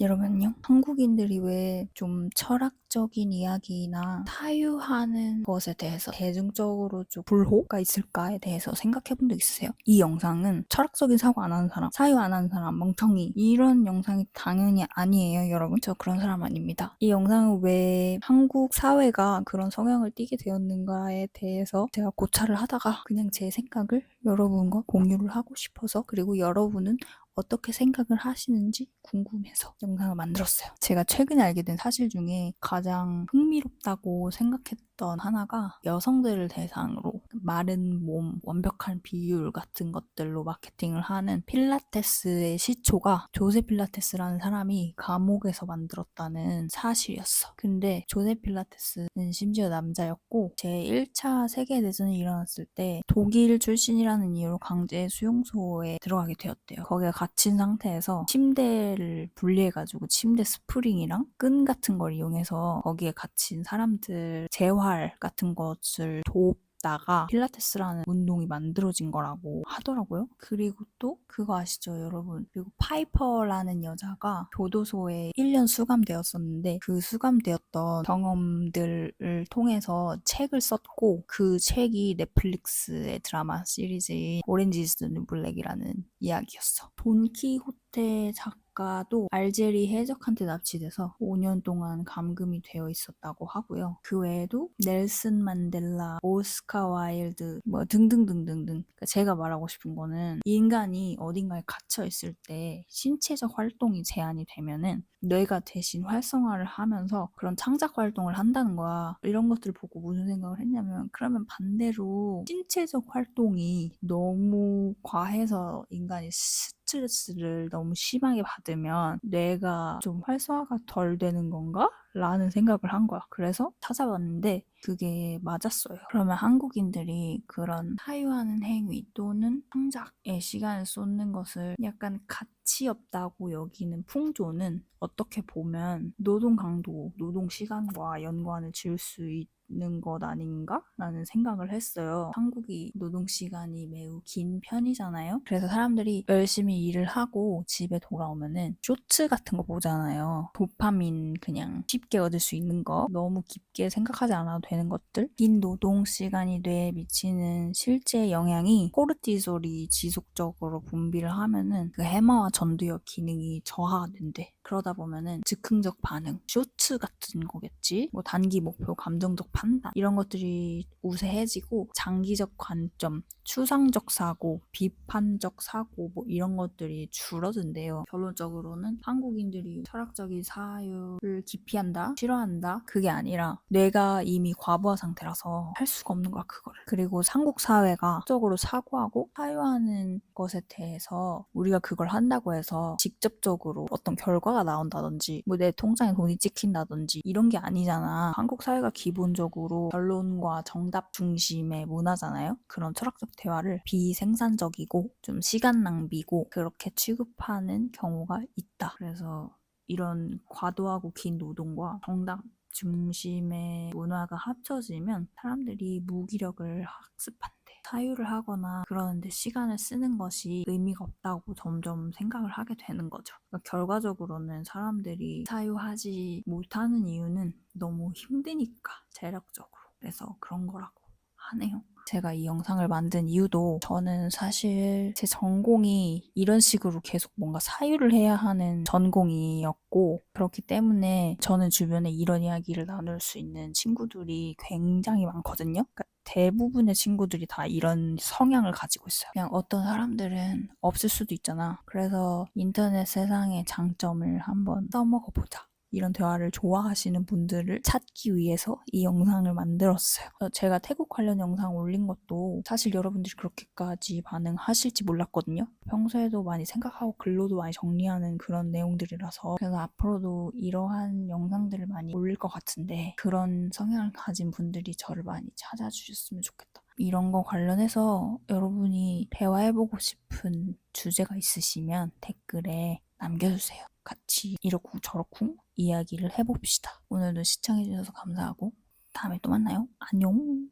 여러분 안녕? 한국인들이 왜 좀 철학적인 이야기나 사유하는 것에 대해서 대중적으로 좀 불호가 있을까에 대해서 생각해 본 적 있으세요? 이 영상은 철학적인 사고 안 하는 사람, 사유 안 하는 사람, 멍청이 이런 영상이 당연히 아니에요, 여러분. 저 그런 사람 아닙니다. 이 영상은 왜 한국 사회가 그런 성향을 띠게 되었는가에 대해서 제가 고찰을 하다가 그냥 제 생각을 여러분과 공유를 하고 싶어서, 그리고 여러분은 어떻게 생각을 하시는지 궁금해서 영상을 만들었어요. 제가 최근에 알게 된 사실 중에 가장 흥미롭다고 생각했던 하나가, 여성들을 대상으로 마른 몸, 완벽한 비율 같은 것들로 마케팅을 하는 필라테스의 시초가 조세 필라테스라는 사람이 감옥에서 만들었다는 사실이었어. 근데 조세 필라테스는 심지어 남자였고, 제1차 세계대전이 일어났을 때 독일 출신이라는 이유로 강제 수용소에 들어가게 되었대요. 거기에 갇힌 상태에서 침대를 분리해가지고 침대 스프링이랑 끈 같은 걸 이용해서 거기에 갇힌 사람들 재활 같은 것을 돕다가 필라테스라는 운동이 만들어진 거라고 하더라고요. 그리고 또 그거 아시죠, 여러분? 그리고 파이퍼라는 여자가 교도소에 1년 수감되었었는데, 그 수감되었던 경험들을 통해서 책을 썼고, 그 책이 넷플릭스의 드라마 시리즈인 오렌지 이즈 더 뉴 블랙이라는 이야기였어. 돈키호테 작가도 알제리 해적한테 납치돼서 5년 동안 감금이 되어 있었다고 하고요. 그 외에도 넬슨 만델라, 오스카 와일드 뭐 등등등등등. 그러니까 제가 말하고 싶은 거는, 인간이 어딘가에 갇혀 있을 때 신체적 활동이 제한이 되면은 뇌가 대신 활성화를 하면서 그런 창작 활동을 한다는 거야. 이런 것들을 보고 무슨 생각을 했냐면, 그러면 반대로 신체적 활동이 너무 과해서 인간이 스트레스를 너무 심하게 받으면 뇌가 좀 활성화가 덜 되는 건가? 라는 생각을 한 거야. 그래서 찾아봤는데 그게 맞았어요. 그러면 한국인들이 그런 사유하는 행위 또는 창작에 시간을 쏟는 것을 약간 가치 없다고 여기는 풍조는, 어떻게 보면 노동 강도, 노동 시간과 연관을 지을 수 있는 것 아닌가? 라는 생각을 했어요. 한국이 노동 시간이 매우 긴 편이잖아요. 그래서 사람들이 열심히 일을 하고 집에 돌아오면은 쇼츠 같은 거 보잖아요. 도파민 그냥 쉽게 얻을 수 있는 거, 너무 깊게 생각하지 않아도 되는 것들. 긴 노동 시간이 뇌에 미치는 실제 영향이, 코르티솔이 지속적으로 분비를 하면은 그 해마와 전두엽 기능이 저하가 된대. 그러다 보면은 즉흥적 반응, 쇼츠 같은 거겠지? 뭐 단기 목표, 감정적 판단 이런 것들이 우세해지고, 장기적 관점, 추상적 사고, 비판적 사고 뭐 이런 것들이 줄어든대요. 결론적으로는 한국인들이 철학적인 사유를 기피한다, 싫어한다, 그게 아니라 뇌가 이미 과부하 상태라서 할 수가 없는 거야, 그거를. 그리고 한국 사회가 적으로 사고하고 사유하는 것에 대해서 우리가 그걸 한다고 해서 직접적으로 어떤 결과가 나온다든지 뭐 내 통장에 돈이 찍힌다든지 이런 게 아니잖아. 한국 사회가 기본적으로 결론과 정답 중심의 문화잖아요. 그런 철학적 대화를 비생산적이고 좀 시간 낭비고 그렇게 취급하는 경우가 있다. 그래서 이런 과도하고 긴 노동과 정답 중심의 문화가 합쳐지면 사람들이 무기력을 학습한대. 사유를 하거나 그러는데 시간을 쓰는 것이 의미가 없다고 점점 생각을 하게 되는 거죠. 그러니까 결과적으로는 사람들이 사유하지 못하는 이유는 너무 힘드니까, 재력적으로. 그래서 그런 거라고 하네요. 제가 이 영상을 만든 이유도, 저는 사실 제 전공이 이런 식으로 계속 뭔가 사유를 해야 하는 전공이었고, 그렇기 때문에 저는 주변에 이런 이야기를 나눌 수 있는 친구들이 굉장히 많거든요. 그러니까 대부분의 친구들이 다 이런 성향을 가지고 있어요. 그냥 어떤 사람들은 없을 수도 있잖아. 그래서 인터넷 세상의 장점을 한번 써먹어보자, 이런 대화를 좋아하시는 분들을 찾기 위해서 이 영상을 만들었어요. 제가 태국 관련 영상 올린 것도 사실 여러분들이 그렇게까지 반응하실지 몰랐거든요. 평소에도 많이 생각하고 글로도 많이 정리하는 그런 내용들이라서. 그래서 앞으로도 이러한 영상들을 많이 올릴 것 같은데, 그런 성향을 가진 분들이 저를 많이 찾아주셨으면 좋겠다. 이런 거 관련해서 여러분이 대화해보고 싶은 주제가 있으시면 댓글에 남겨주세요. 같이 이러쿵 저러쿵 이야기를 해봅시다. 오늘도 시청해주셔서 감사하고 다음에 또 만나요. 안녕.